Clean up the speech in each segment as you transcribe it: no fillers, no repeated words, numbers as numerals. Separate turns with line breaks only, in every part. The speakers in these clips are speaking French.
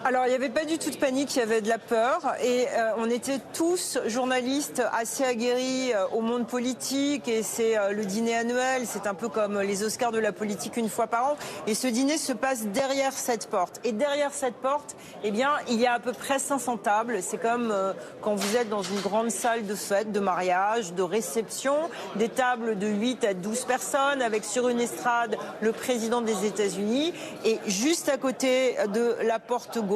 Alors, il n'y avait pas du tout de panique, il y avait de la peur. Et on était tous journalistes assez aguerris au monde politique. Et c'est le dîner annuel, c'est un peu comme les Oscars de la politique une fois par an. Et ce dîner se passe derrière cette porte. Et derrière cette porte, eh bien, il y a à peu près 500 tables. C'est comme quand vous êtes dans une grande salle de fête, de mariage, de réception. Des tables de 8 à 12 personnes avec sur une estrade le président des États-Unis. Et juste à côté de la porte gauche,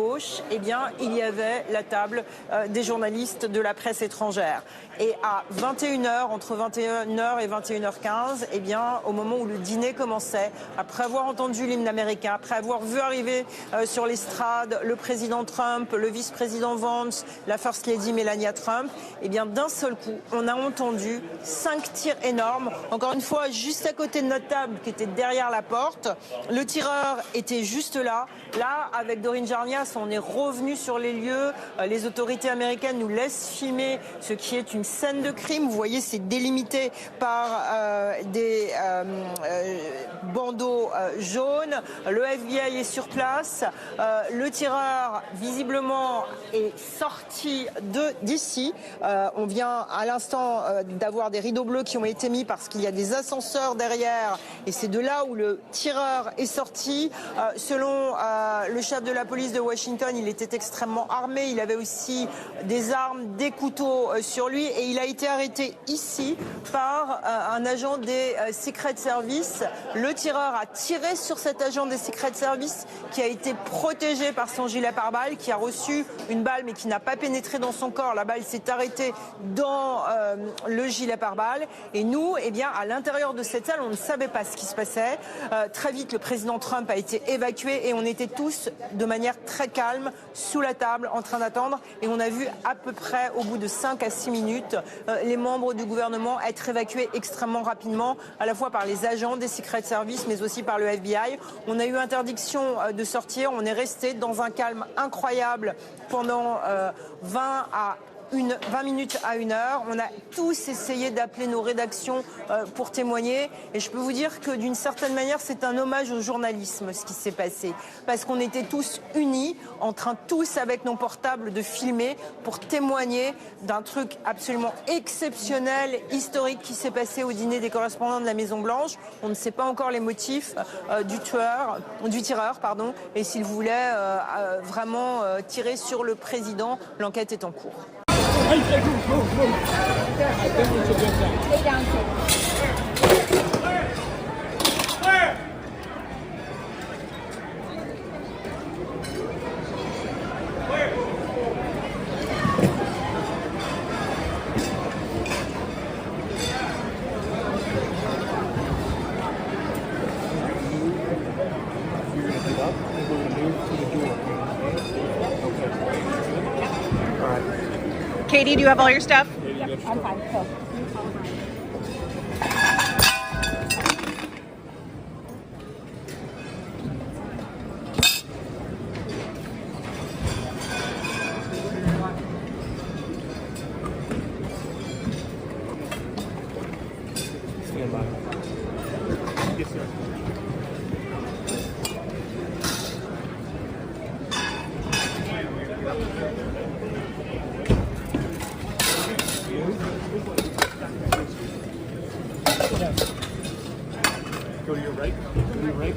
eh bien, il y avait la table des journalistes de la presse étrangère. Et à 21h, entre 21h et 21h15, eh bien, au moment où le dîner commençait, après avoir entendu l'hymne américain, après avoir vu arriver sur l'estrade le président Trump, le vice-président Vance, la First Lady Melania Trump, eh bien, d'un seul coup, on a entendu 5 tirs énormes. Encore une fois, juste à côté de notre table, qui était derrière la porte. Le tireur était juste là. Là, avec Doreen Jarnias, on est revenu sur les lieux. Les autorités américaines nous laissent filmer ce qui est une scène de crime. Vous voyez, c'est délimité par des bandeaux jaunes. Le FBI est sur place. Le tireur, visiblement, est sorti d'ici. On vient à l'instant d'avoir des rideaux bleus qui ont été mis parce qu'il y a des ascenseurs derrière. Et c'est de là où le tireur est sorti. Selon le chef de la police de Washington, il était extrêmement armé. Il avait aussi des armes, des couteaux sur lui. Et il a été arrêté ici par un agent des Secret Service. Le tireur a tiré sur cet agent des Secret Service qui a été protégé par son gilet pare-balles, qui a reçu une balle mais qui n'a pas pénétré dans son corps. La balle s'est arrêtée dans le gilet pare-balles. Et nous, eh bien, à l'intérieur de cette salle, on ne savait pas ce qui se passait. Très vite, le président Trump a été évacué et on était tous de manière très calme sous la table en train d'attendre. Et on a vu à peu près, au bout de 5 à 6 minutes, les membres du gouvernement être évacués extrêmement rapidement, à la fois par les agents des Secret Service, mais aussi par le FBI. On a eu interdiction de sortir. On est resté dans un calme incroyable pendant 20 minutes à 1 heure. On a tous essayé d'appeler nos rédactions pour témoigner. Et je peux vous dire que d'une certaine manière, c'est un hommage au journalisme, ce qui s'est passé. Parce qu'on était tous unis, en train tous avec nos portables de filmer pour témoigner d'un truc absolument exceptionnel, historique qui s'est passé au dîner des correspondants de la Maison-Blanche. On ne sait pas encore les motifs du tireur, et s'il voulait vraiment tirer sur le président. L'enquête est en cours.
Katie, do you have all your stuff?
I'm fine. Cool. stand by. Yes, sir. Go to your right. Go to your right.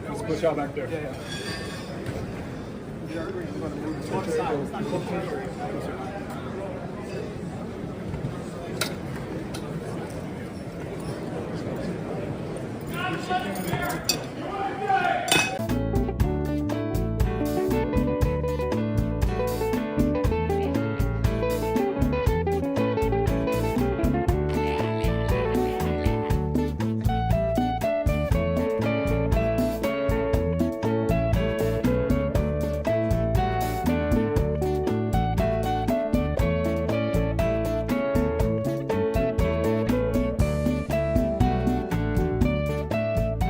Let's push out back there. Yeah.